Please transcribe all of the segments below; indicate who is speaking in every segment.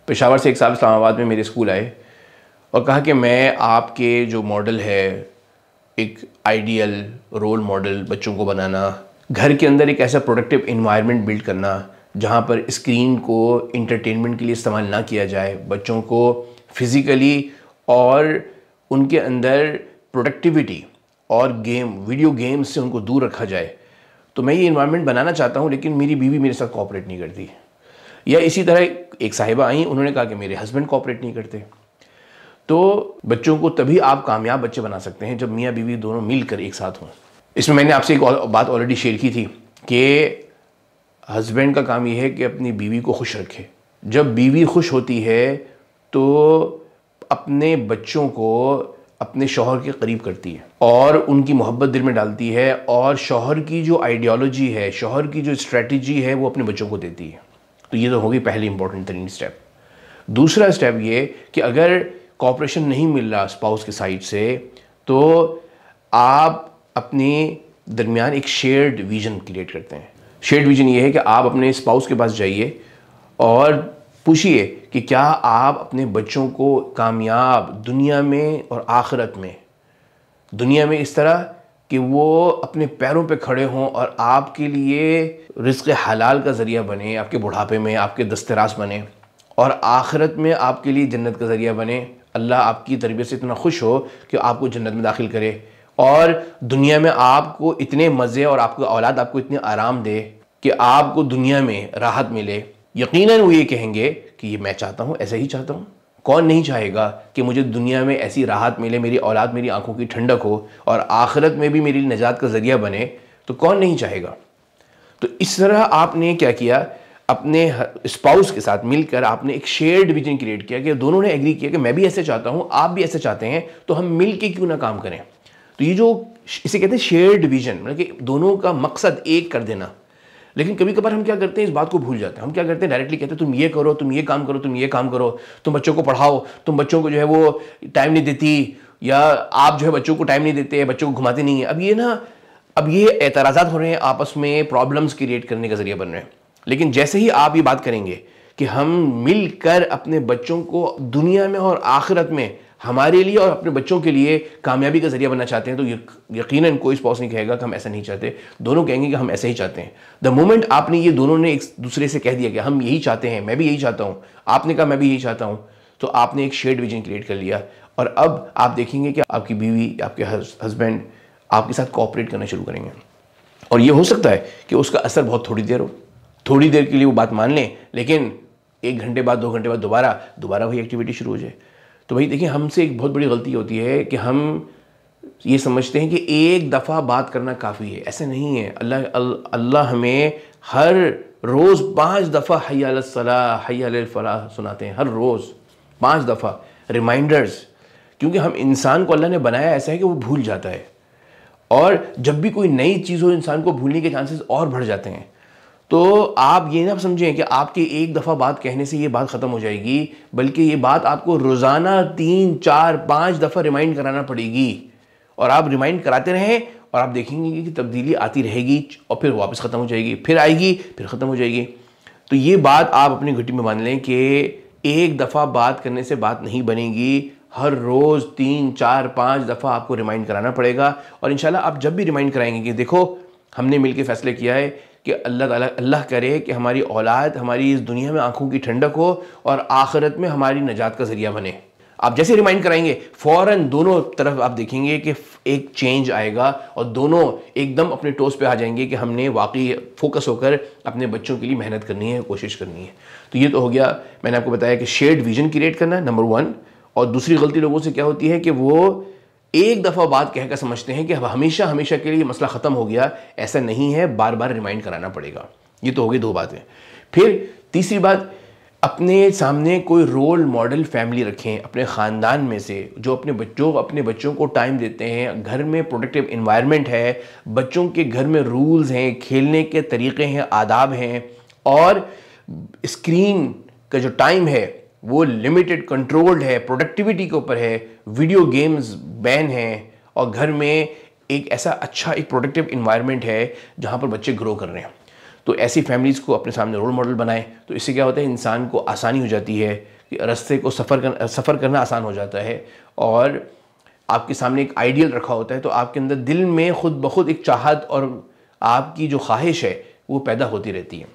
Speaker 1: पेशावर से एक साल इस्लामाबाद में मेरे स्कूल आए और कहा कि मैं आपके जो मॉडल है, एक आइडियल रोल मॉडल बच्चों को बनाना, घर के अंदर एक ऐसा प्रोडक्टिव इन्वायरमेंट बिल्ड करना जहाँ पर स्क्रीन को इंटरटेनमेंट के लिए इस्तेमाल ना किया जाए, बच्चों को फिज़िकली और उनके अंदर प्रोडक्टिविटी और वीडियो गेम्स से उनको दूर रखा जाए। तो मैं ये इन्वायरमेंट बनाना चाहता हूँ, लेकिन मेरी बीवी मेरे साथ कोऑपरेट नहीं करती। या इसी तरह एक साहिबा आई, उन्होंने कहा कि मेरे हस्बैंड कोऑपरेट नहीं करते। तो बच्चों को तभी आप कामयाब बच्चे बना सकते हैं जब मियाँ बीवी दोनों मिलकर एक साथ हों। इसमें मैंने आपसे एक बात ऑलरेडी शेयर की थी कि हस्बैंड का काम ये है कि अपनी बीवी को खुश रखे। जब बीवी खुश होती है तो अपने बच्चों को अपने शौहर के करीब करती है और उनकी मोहब्बत दिल में डालती है, और शौहर की जो आइडियोलॉजी है, शौहर की जो स्ट्रेटजी है, वो अपने बच्चों को देती है। तो ये तो होगी पहली इंपॉर्टेंट तरीन स्टेप। दूसरा स्टेप ये कि अगर कॉपरेशन नहीं मिल रहा स्पाउस के साइड से, तो आप अपने दरमियान एक शेयर्ड विजन क्रिएट करते हैं। शेयर्ड विजन ये है कि आप अपने स्पाउस के पास जाइए और पूछिए कि क्या आप अपने बच्चों को कामयाब दुनिया में और आखिरत में, दुनिया में इस तरह कि वो अपने पैरों पे खड़े हों और आपके लिए रिज़्क़ हलाल का ज़रिया बने, आपके बुढ़ापे में आपके दस्तरास बने, और आखिरत में आपके लिए जन्नत का ज़रिया बने। अल्लाह आपकी तरबियत से इतना खुश हो कि आपको जन्नत में दाखिल करे, और दुनिया में आपको इतने मज़े और आपकी औलाद आपको इतने आराम दे कि आपको दुनिया में राहत मिले। यकीनन वो ये कहेंगे कि ये मैं चाहता हूँ, ऐसा ही चाहता हूँ। कौन नहीं चाहेगा कि मुझे दुनिया में ऐसी राहत मिले, मेरी औलाद मेरी आंखों की ठंडक हो और आखिरत में भी मेरी निजात का ज़रिया बने, तो कौन नहीं चाहेगा। तो इस तरह आपने क्या किया, अपने स्पाउस के साथ मिलकर आपने एक शेयर्ड विजन क्रिएट किया कि दोनों ने एग्री किया कि मैं भी ऐसे चाहता हूँ, आप भी ऐसे चाहते हैं, तो हम मिल के क्यों ना काम करें। तो ये जो इसे कहते हैं शेयर्ड विजन, मतलब कि दोनों का मकसद एक कर देना। लेकिन कभी कभार हम क्या करते हैं, इस बात को भूल जाते हैं। हम क्या करते हैं, डायरेक्टली कहते हैं तुम ये करो, तुम ये काम करो, तुम ये काम करो, तुम बच्चों को पढ़ाओ, तुम बच्चों को जो है वो टाइम नहीं देती, या आप जो है बच्चों को टाइम नहीं देते, बच्चों को घुमाते नहीं है। अब ये एतराज़ात हो रहे हैं, आपस में प्रॉब्लम्स क्रिएट करने का जरिया बन रहे हैं। लेकिन जैसे ही आप ये बात करेंगे कि हम मिलकर अपने बच्चों को दुनिया में और आखिरत में हमारे लिए और अपने बच्चों के लिए कामयाबी का जरिया बनना चाहते हैं, तो यकीनन कोई स्पाउस नहीं कहेगा कि हम ऐसा नहीं चाहते। दोनों कहेंगे कि हम ऐसे ही चाहते हैं। द मोमेंट आपने ये दोनों ने एक दूसरे से कह दिया कि हम यही चाहते हैं, मैं भी यही चाहता हूँ, आपने कहा मैं भी यही चाहता हूँ, तो आपने एक शेयर्ड विजन क्रिएट कर लिया। और अब आप देखेंगे कि आपकी बीवी, आपके हस्बैंड आपके साथ कोऑपरेट करना शुरू करेंगे। और ये हो सकता है कि उसका असर बहुत थोड़ी देर हो, थोड़ी देर के लिए वो बात मान लें, लेकिन 1 घंटे बाद, 2 घंटे बाद दोबारा वही एक्टिविटी शुरू हो जाए। तो भाई देखिए, हमसे एक बहुत बड़ी गलती होती है कि हम ये समझते हैं कि एक दफ़ा बात करना काफ़ी है। ऐसे नहीं है। अल्लाह हमें हर रोज़ 5 दफ़ा हय्या अलस सलाह, हय्या अलल फलाह सुनाते हैं। हर रोज़ 5 दफ़ा रिमाइंडर्स, क्योंकि हम इंसान को अल्लाह ने बनाया ऐसा है कि वो भूल जाता है, और जब भी कोई नई चीज़ हो इंसान को भूलने के चांसेस और बढ़ जाते हैं। तो आप ये ना समझें कि आपके एक दफ़ा बात कहने से ये बात ख़त्म हो जाएगी, बल्कि ये बात आपको रोज़ाना 3, 4, 5 दफ़ा रिमाइंड कराना पड़ेगी। और आप रिमाइंड कराते रहें और आप देखेंगे कि तब्दीली आती रहेगी, और फिर वापस ख़त्म हो जाएगी, फिर आएगी, फिर ख़त्म हो जाएगी। तो ये बात आप अपनी घटी में मान लें कि एक दफ़ा बात करने से बात नहीं बनेगी। हर रोज़ 3, 4, 5 दफ़ा आपको रिमाइंड कराना पड़ेगा। और इंशाल्लाह आप जब भी रिमाइंड कराएंगे कि देखो हमने मिलकर फ़ैसले किया है कि अल्लाह करे कि हमारी औलाद हमारी इस दुनिया में आंखों की ठंडक हो और आखिरत में हमारी निजात का ज़रिया बने। आप जैसे रिमाइंड कराएंगे, फ़ौरन दोनों तरफ आप देखेंगे कि एक चेंज आएगा और दोनों एकदम अपने टोस पे आ जाएंगे कि हमने वाकई फोकस होकर अपने बच्चों के लिए मेहनत करनी है, कोशिश करनी है। तो ये तो हो गया, मैंने आपको बताया कि शेयर्ड विजन क्रिएट करना नंबर 1। और दूसरी गलती लोगों से क्या होती है कि वो एक दफ़ा बात कहकर समझते हैं कि हमेशा हमेशा के लिए मसला ख़त्म हो गया। ऐसा नहीं है, बार बार रिमाइंड कराना पड़ेगा। ये तो हो गई 2 बातें। फिर तीसरी बात, अपने सामने कोई रोल मॉडल फैमिली रखें अपने ख़ानदान में से, जो अपने बच्चों को टाइम देते हैं, घर में प्रोटेक्टिव इन्वायरमेंट है, बच्चों के घर में रूल्स हैं, खेलने के तरीक़े हैं, आदाब हैं, और स्क्रीन का जो टाइम है वो लिमिटेड, कंट्रोल्ड है, प्रोडक्टिविटी के ऊपर है, वीडियो गेम्स बैन हैं, और घर में एक ऐसा अच्छा एक प्रोडक्टिव इन्वायरमेंट है जहाँ पर बच्चे ग्रो कर रहे हैं। तो ऐसी फैमिलीज़ को अपने सामने रोल मॉडल बनाएं। तो इससे क्या होता है, इंसान को आसानी हो जाती है रास्ते को सफ़र करना आसान हो जाता है, और आपके सामने एक आइडियल रखा होता है तो आपके अंदर दिल में खुद ब खुद एक चाहत और आपकी जो ख्वाहिश है वो पैदा होती रहती है।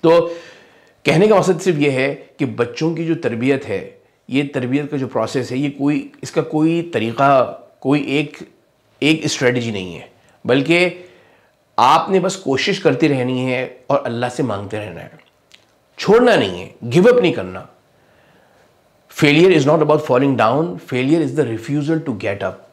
Speaker 1: तो कहने का मकसद सिर्फ ये है कि बच्चों की जो तरबियत है, ये तरबियत का जो प्रोसेस है, ये इसका कोई तरीक़ा, कोई एक स्ट्रेटजी नहीं है, बल्कि आपने बस कोशिश करती रहनी है और अल्लाह से मांगते रहना है, छोड़ना नहीं है, गिव अप नहीं करना। Failure is not about falling down, failure is the refusal to get up.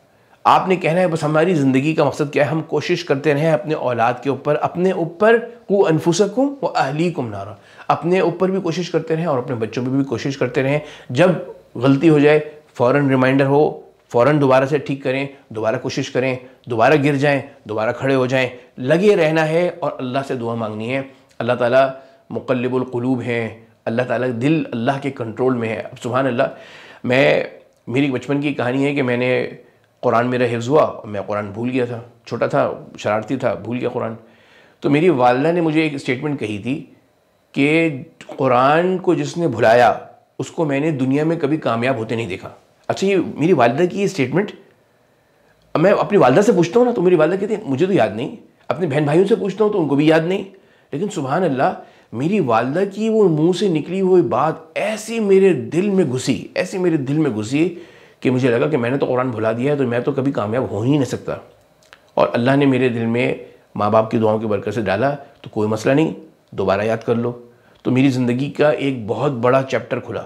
Speaker 1: आपने कहना है बस हमारी ज़िंदगी का मकसद क्या है, हम कोशिश करते रहें अपने औलाद के ऊपर, अपने ऊपर कु अनफुसकुम व अहलीकुम नारा, अपने ऊपर भी कोशिश करते रहें और अपने बच्चों पर भी कोशिश करते रहें। जब गलती हो जाए फ़ौरन रिमाइंडर हो, फ़ौरन दोबारा से ठीक करें, दोबारा कोशिश करें, दोबारा गिर जाएं, दोबारा खड़े हो जाएं, लगे रहना है और अल्लाह से दुआ मांगनी है। अल्लाह ताला मुक़ल्लिबुल क़ुलूब हैं, अल्लाह ताला दिल अल्लाह के कंट्रोल में है। अब सुभान अल्लाह, मेरी बचपन की कहानी है कि मैंने कुरान मेरा हिफ्ज़ हुआ, मैं कुरान भूल गया था, छोटा था, शरारती था, भूल गया कुरान। तो मेरी वालिदा ने मुझे एक स्टेटमेंट कही थी कि कुरान को जिसने भुलाया उसको मैंने दुनिया में कभी कामयाब होते नहीं देखा। अच्छा, ये मेरी वालिदा की ये स्टेटमेंट, मैं अपनी वालिदा से पूछता हूँ ना तो मेरी वालिदा कहती है मुझे तो याद नहीं, अपने बहन भाइयों से पूछता हूँ तो उनको भी याद नहीं, लेकिन सुभान अल्लाह मेरी वालिदा की वो मुंह से निकली हुई बात ऐसी मेरे दिल में घुसी कि मुझे लगा कि मैंने तो कुरान भुला दिया है तो मैं तो कभी कामयाब हो ही नहीं सकता। और अल्लाह ने मेरे दिल में माँ बाप की दुआओं की बरकत से डाला तो कोई मसला नहीं, दोबारा याद कर लो। तो मेरी ज़िंदगी का एक बहुत बड़ा चैप्टर खुला।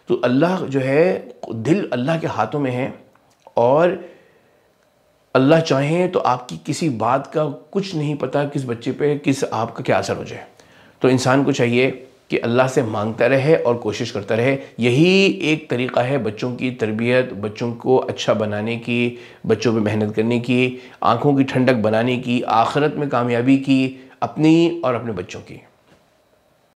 Speaker 1: तो अल्लाह जो है, दिल अल्लाह के हाथों में है, और अल्लाह चाहें तो आपकी किसी बात का कुछ नहीं पता किस बच्चे पे, किस आपका क्या असर हो जाए। तो इंसान को चाहिए कि अल्लाह से मांगता रहे और कोशिश करता रहे। यही एक तरीक़ा है बच्चों की तरबियत, बच्चों को अच्छा बनाने की, बच्चों पे मेहनत करने की, आँखों की ठंडक बनाने की, आखिरत में कामयाबी की, अपनी और अपने बच्चों की।